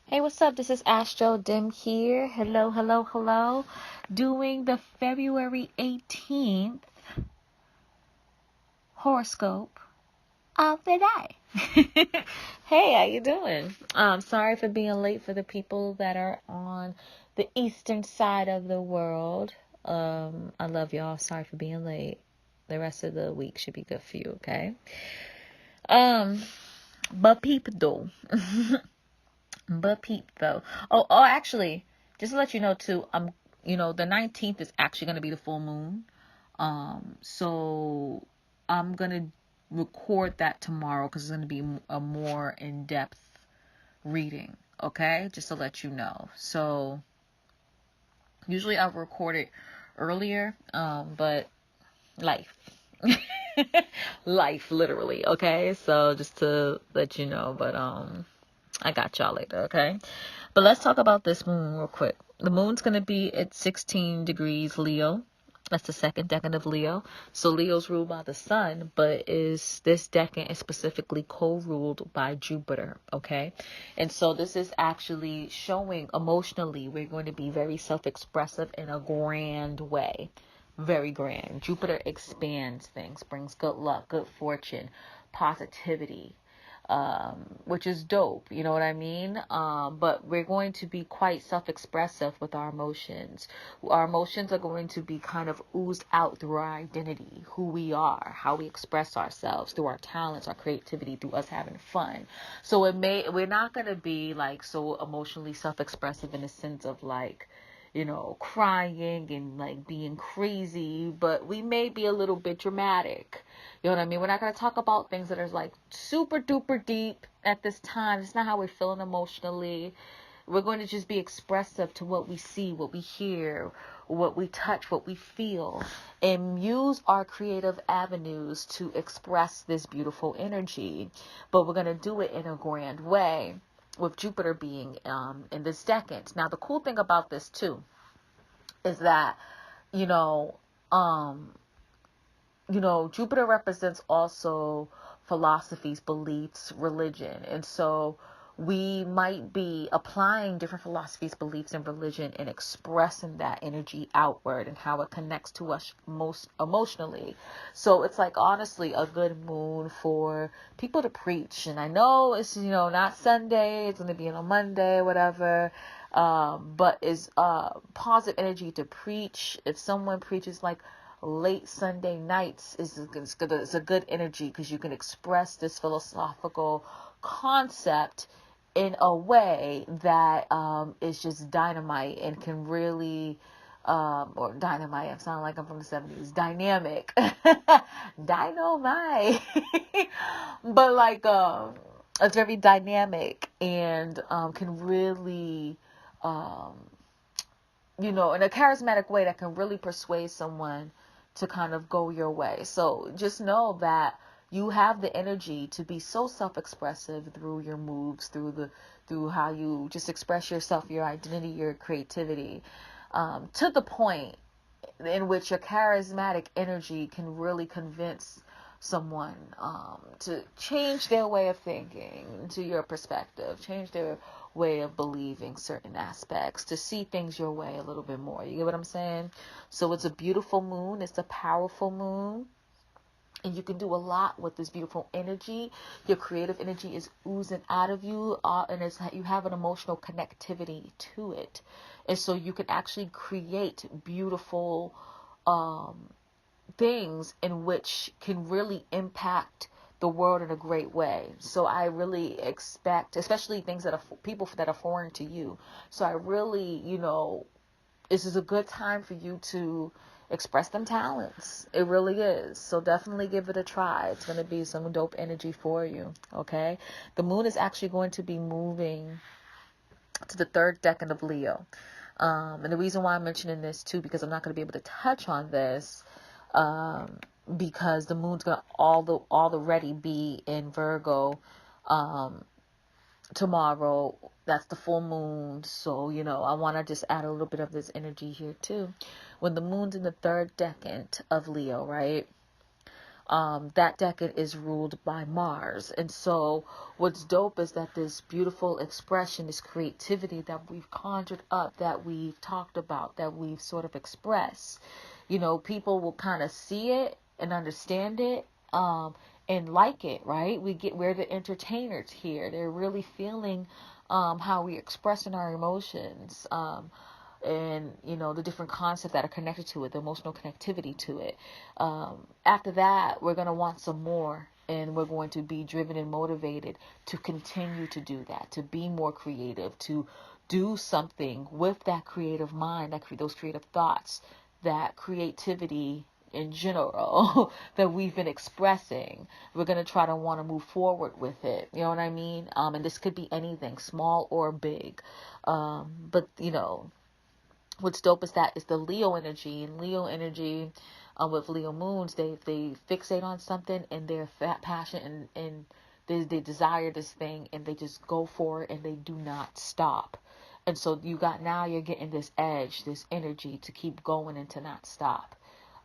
Hey, what's up? This is ASTRODIM here. Hello, hello, hello. Doing the February 18th horoscope of the day. Hey, how you doing? Sorry for being late for the people that are on the eastern side of the world. I love y'all. Sorry for being late. The rest of the week should be good for you, okay? Um, but people do. But peep though. Actually, just to let you know too, the 19th is actually gonna be the full moon. So I'm gonna record that tomorrow because it's gonna be a more in-depth reading. Okay, just to let you know. So usually I record it earlier, but life. Life literally, okay? So just to let you know, but I got y'all later, okay? But let's talk about this moon real quick. The moon's going to be at 16 degrees Leo. That's the second decan of Leo. So Leo's ruled by the sun, but this decan is specifically co-ruled by Jupiter, okay? And so this is actually showing emotionally we're going to be very self-expressive in a grand way. Very grand. Jupiter expands things, brings good luck, good fortune, positivity, which is dope, you know what I mean? But we're going to be quite self-expressive with our emotions. Our emotions are going to be kind of oozed out through our identity, who we are, how we express ourselves, through our talents, our creativity, through us having fun. So we're not going to be like so emotionally self-expressive in the sense of like, crying and like being crazy, but we may be a little bit dramatic. You know what I mean? We're not going to talk about things that are like super duper deep at this time. It's not how we're feeling emotionally. We're going to just be expressive to what we see, what we hear, what we touch, what we feel, and use our creative avenues to express this beautiful energy. But we're going to do it in a grand way, with Jupiter being in this decan. Now, the cool thing about this too is that, you know, um, Jupiter represents also philosophies, beliefs, religion. And so we might be applying different philosophies, beliefs, and religion and expressing that energy outward and how it connects to us most emotionally. So it's like honestly a good moon for people to preach. And I know it's, not Sunday, it's going to be on a Monday, whatever. But is positive energy to preach. If someone preaches like late Sunday nights it's a good energy because you can express this philosophical concept in a way that is just dynamite and can really or dynamite, I sound like I'm from the 70s, dynamic. Dynamite. But like it's very dynamic and can really in a charismatic way that can really persuade someone to kind of go your way. So just know that you have the energy to be so self-expressive through your moves, through how you just express yourself, your identity, your creativity, to the point in which your charismatic energy can really convince someone to change their way of thinking, to your perspective, change their way of believing certain aspects, to see things your way a little bit more. You get what I'm saying? So it's a beautiful moon. It's a powerful moon. And you can do a lot with this beautiful energy. Your creative energy is oozing out of you, and you have an emotional connectivity to it. And so you can actually create beautiful things in which can really impact the world in a great way. So I really expect, especially things that are people that are foreign to you. So I really, this is a good time for you to express them talents. It really is. So definitely give it a try. It's going to be some dope energy for you. Okay. The moon is actually going to be moving to the third decan of Leo. And the reason why I'm mentioning this too, because I'm not going to be able to touch on this, because the moon's going to already be in Virgo, tomorrow. That's the full moon. So, I want to just add a little bit of this energy here too. When the moon's in the third decan of Leo, right? that decan is ruled by Mars. And so what's dope is that this beautiful expression, this creativity that we've conjured up, that we've talked about, that we've sort of expressed, you know, people will kind of see it and understand it, and like it, right? We're the entertainers here. They're really feeling how we expressing our emotions, and you know, the different concepts that are connected to it, the emotional connectivity to it. After that, we're going to want some more, and we're going to be driven and motivated to continue to do that, to be more creative, to do something with that creative mind, those creative thoughts, that creativity in general that we've been expressing. We're going to try to want to move forward with it. You know what I mean? And this could be anything, small or big. But you know, what's dope is that it's the Leo energy, and Leo energy, with Leo moons, they fixate on something, and they're passionate, and they desire this thing, and they just go for it, and they do not stop. And so you're getting this edge, this energy to keep going and to not stop,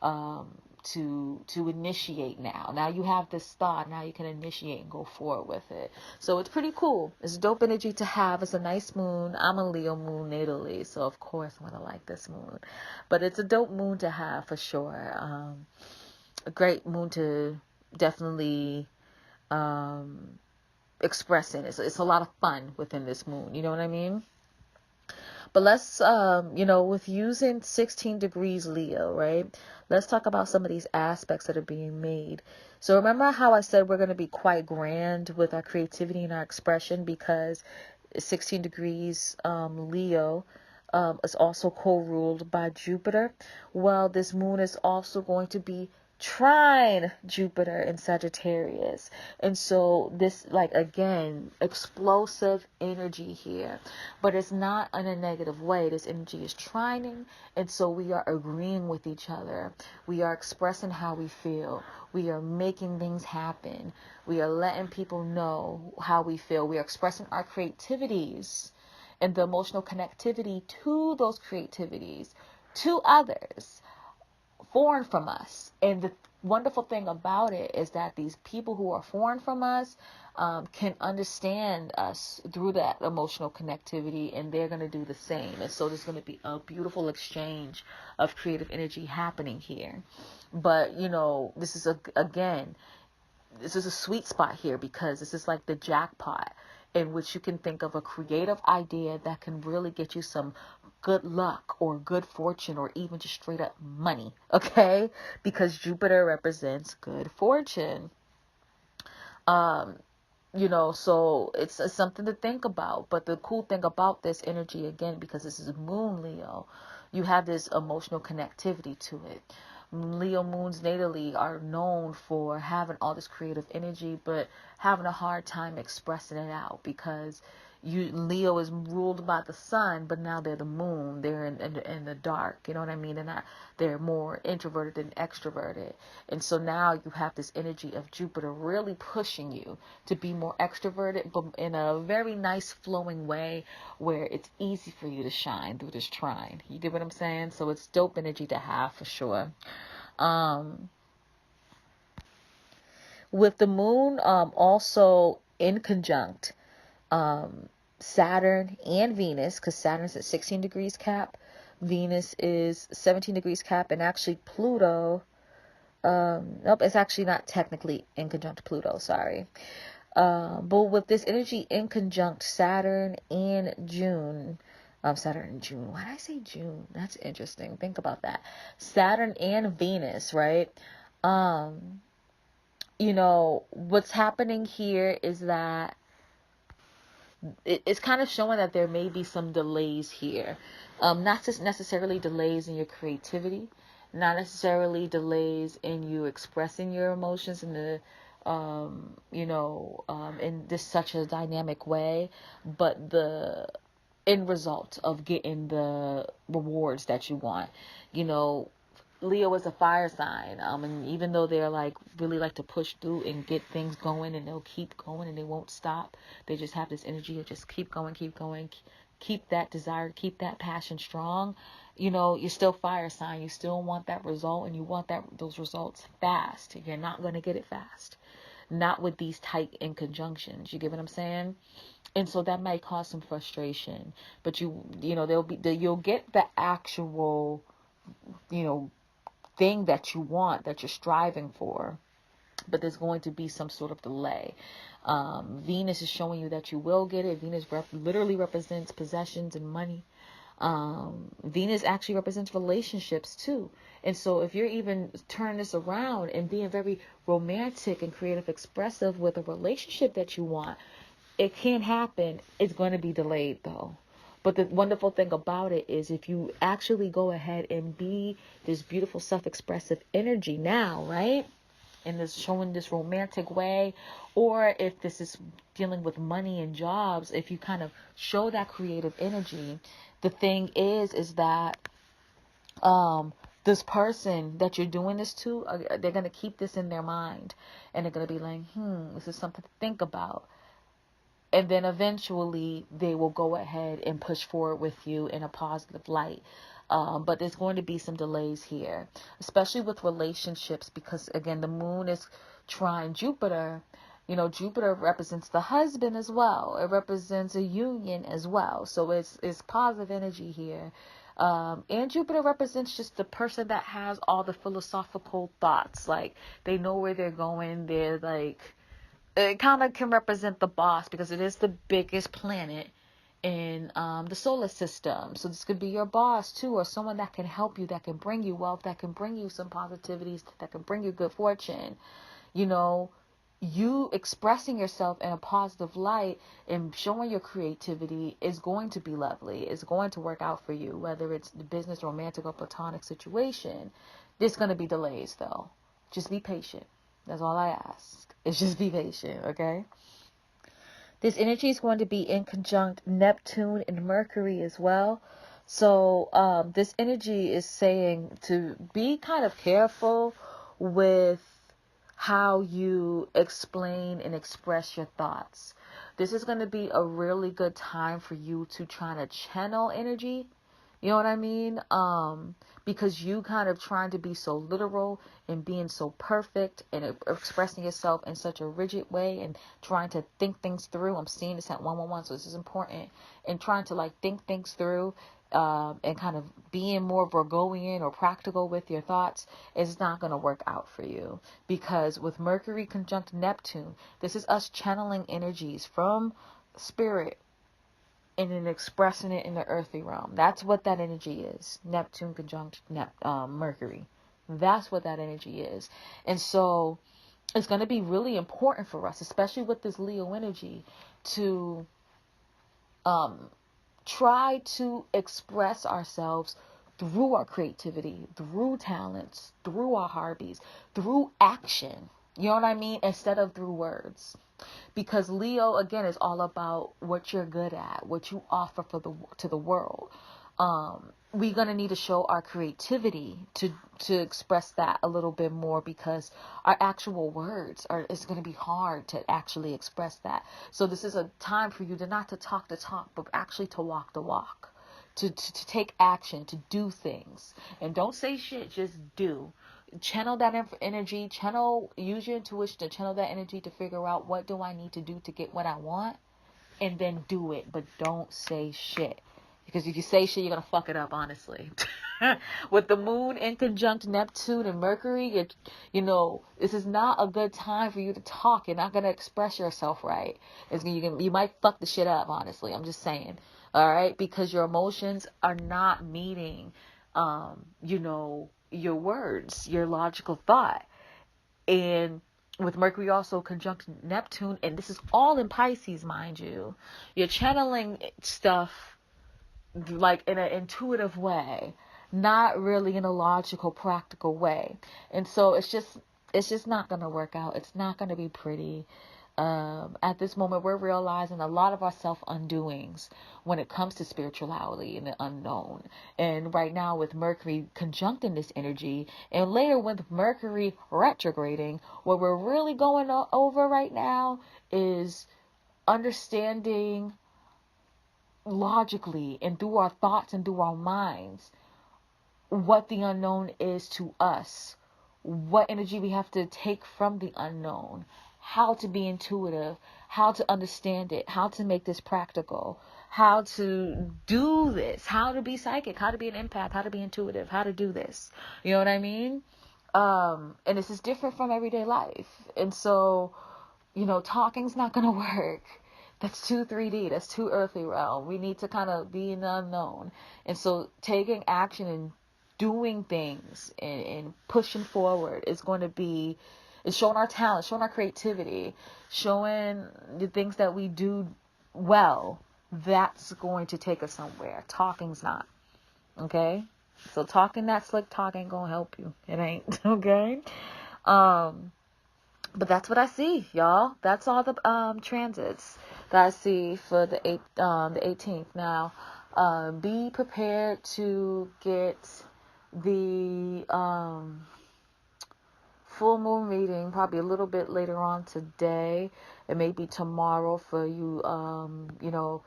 to initiate now. Now you have this thought, now you can initiate and go forward with it. So it's pretty cool. It's dope energy to have. It's a nice moon. I'm a Leo moon natally, so of course I'm gonna like this moon. But it's a dope moon to have for sure. A great moon to definitely express in. It's a lot of fun within this moon, you know what I mean? But let's, you know, with using 16 degrees Leo, right? Let's talk about some of these aspects that are being made. So remember how I said we're going to be quite grand with our creativity and our expression, because 16 degrees Leo is also co-ruled by Jupiter. Well, this moon is also going to be trine Jupiter in Sagittarius. And so this, like, again, explosive energy here, but it's not in a negative way. This energy is trining, and so we are agreeing with each other. We are expressing how we feel. We are making things happen. We are letting people know how we feel. We are expressing our creativities and the emotional connectivity to those creativities to others foreign from us. And the wonderful thing about it is that these people who are foreign from us can understand us through that emotional connectivity, and they're going to do the same. And so there's going to be a beautiful exchange of creative energy happening here. But you know, this is this is a sweet spot here, because this is like the jackpot in which you can think of a creative idea that can really get you some good luck or good fortune, or even just straight up money, okay? Because Jupiter represents good fortune. You know, so it's something to think about. But the cool thing about this energy, again, because this is Moon Leo, you have this emotional connectivity to it. Leo moons natally are known for having all this creative energy, but having a hard time expressing it out, because Leo is ruled by the sun, but now they're the moon. They're in the dark. You know what I mean? They're more introverted than extroverted. And so now you have this energy of Jupiter really pushing you to be more extroverted, but in a very nice flowing way where it's easy for you to shine through this trine. You get what I'm saying? So it's dope energy to have for sure. With the moon also in conjunct Saturn and Venus, because Saturn's at 16 degrees Cap, Venus is 17 degrees Cap, and actually Pluto, nope, it's actually not technically in conjunct Pluto, sorry. But with this energy in conjunct Saturn and June, Saturn and June, why did I say June? That's interesting. Think about that. Saturn and Venus, right? You know, what's happening here is that it's kind of showing that there may be some delays here. Not just necessarily delays in your creativity, not necessarily delays in you expressing your emotions in the, you know, in this such a dynamic way, but the end result of getting the rewards that you want. You know, Leo is a fire sign, and even though they're like really like to push through and get things going, and they'll keep going and they won't stop. They just have this energy to just keep going, keep that desire, keep that passion strong. you know, you're still fire sign. You still want that result, and you want those results fast. You're not going to get it fast. Not with these tight in conjunctions. You get what I'm saying? And so that might cause some frustration. But you know, you'll get the actual, you know, thing that you want, that you're striving for. But there's going to be some sort of delay. Venus is showing you that you will get it. Venus literally represents possessions and money. Venus actually represents relationships too. And so if you're even turning this around and being very romantic and creative, expressive with a relationship that you want, it can happen. It's going to be delayed though. But the wonderful thing about it is if you actually go ahead and be this beautiful self-expressive energy now, right? And this showing this romantic way, or if this is dealing with money and jobs, if you kind of show that creative energy, the thing is that this person that you're doing this to, they're going to keep this in their mind, and they're going to be like, this is something to think about. And then eventually they will go ahead and push forward with you in a positive light. But there's going to be some delays here, especially with relationships, because again, the moon is trine Jupiter. You know, Jupiter represents the husband as well. It represents a union as well. So it's positive energy here. And Jupiter represents just the person that has all the philosophical thoughts. Like, they know where they're going. They're like, it kind of can represent the boss, because it is the biggest planet in the solar system. So this could be your boss too, or someone that can help you, that can bring you wealth, that can bring you some positivities, that can bring you good fortune. You know, you expressing yourself in a positive light and showing your creativity is going to be lovely. It's going to work out for you, whether it's the business, romantic, or platonic situation. There's going to be delays though. Just be patient. That's all I ask. It's just be patient, okay? This energy is going to be in conjunct Neptune and Mercury as well. So this energy is saying to be kind of careful with how you explain and express your thoughts. This is going to be a really good time for you to try to channel energy. You know what I mean? Because you kind of trying to be so literal and being so perfect and expressing yourself in such a rigid way and trying to think things through. I'm seeing this at 111, so this is important. And trying to like think things through and kind of being more Virgoian or practical with your thoughts is not going to work out for you. Because with Mercury conjunct Neptune, this is us channeling energies from spirit and then expressing it in the earthly realm. That's what that energy is. Neptune conjunct Mercury. That's what that energy is. And so it's going to be really important for us, especially with this Leo energy, to try to express ourselves through our creativity, through talents, through our hobbies, through action. You know what I mean? Instead of through words. Because Leo, again, is all about what you're good at, what you offer to the world. We're going to need to show our creativity to express that a little bit more, because our actual words it's going to be hard to actually express that. So this is a time for you to not to talk the talk, but actually to walk the walk, to take action, to do things. And don't say shit, just do. Channel that energy, use your intuition to channel that energy to figure out what do I need to do to get what I want, and then do it. But don't say shit, because if you say shit, you're going to fuck it up, honestly. With the moon in conjunct Neptune and Mercury, this is not a good time for you to talk. You're not going to express yourself right. You might fuck the shit up, honestly. I'm just saying. All right? Because your emotions are not meeting, your words, your logical thought. And with Mercury also conjunct Neptune, and this is all in Pisces, mind you, you're channeling stuff like in an intuitive way, not really in a logical, practical way. And so it's just not going to work out. It's not going to be pretty. At this moment, we're realizing a lot of our self-undoings when it comes to spirituality and the unknown. And right now with Mercury conjuncting this energy, and later with Mercury retrograding, what we're really going over right now is understanding logically and through our thoughts and through our minds what the unknown is to us, what energy we have to take from the unknown, how to be intuitive, how to understand it, how to make this practical, how to do this, how to be psychic, how to be an empath, how to be intuitive, how to do this. You know what I mean? And this is different from everyday life. And so, you know, talking's not going to work. That's too 3D. That's too earthly realm. We need to kind of be in the unknown. And so taking action and doing things and pushing forward is going to be, it's showing our talent, showing our creativity, showing the things that we do well. That's going to take us somewhere. Talking's not. Okay? So talking that slick talk ain't going to help you. It ain't. Okay? But that's what I see, y'all. That's all the transits that I see for the 18th. Now, be prepared to get the full moon reading probably a little bit later on today. It may be tomorrow for you, you know,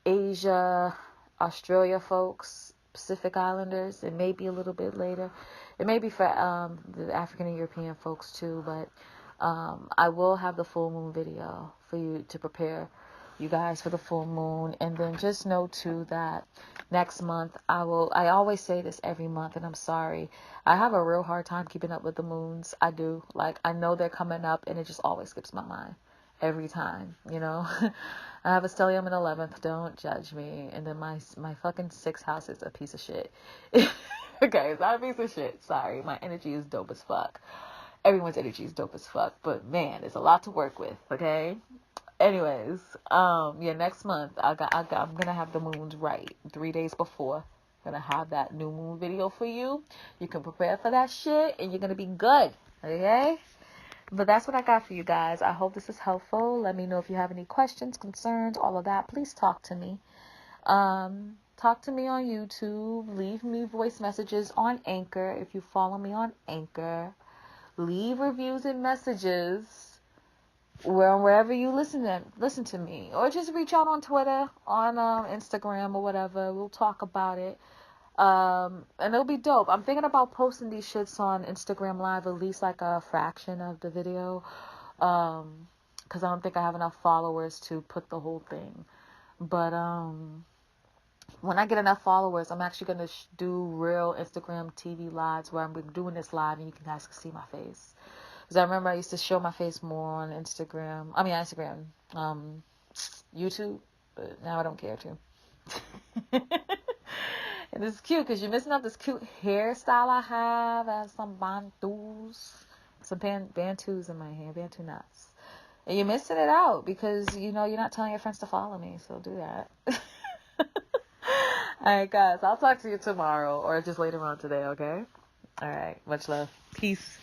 Asia, Australia folks, Pacific Islanders. It may be a little bit later. It may be for the African and European folks too, but I will have the full moon video for you to prepare you guys for the full moon. And then just know too that next month I always say this every month, and I'm sorry, I have a real hard time keeping up with the moons. I do. Like, I know they're coming up and it just always skips my mind every time, you know. I have a stellium in 11th, don't judge me. And then my fucking 6th house is a piece of shit. Okay, it's not a piece of shit, sorry. My energy is dope as fuck. Everyone's energy is dope as fuck, but man, there's a lot to work with, okay? Anyways, yeah, next month, I'm gonna have the moons right 3 days before. I'm gonna have that new moon video for you. You can prepare for that shit, and you're gonna be good, okay? But that's what I got for you guys. I hope this is helpful. Let me know if you have any questions, concerns, all of that. Please talk to me. Talk to me on YouTube. Leave me voice messages on Anchor if you follow me on Anchor. Leave reviews and messages wherever you listen to me, or just reach out on Twitter, on Instagram, or whatever. We'll talk about it, and it'll be dope. I'm thinking about posting these shits on Instagram Live, at least like a fraction of the video, because I don't think I have enough followers to put the whole thing. But when I get enough followers, I'm actually going to do real Instagram TV lives where I'm doing this live and you guys can see my face. Because I remember I used to show my face more on Instagram, YouTube, but now I don't care to. And it's cute because you're missing out this cute hairstyle I have. I have some bantus, some bantus in my hair, bantu knots. And you're missing it out because, you know, you're not telling your friends to follow me, so do that. Alright, guys, I'll talk to you tomorrow or just later on today, okay? Alright, much love. Peace.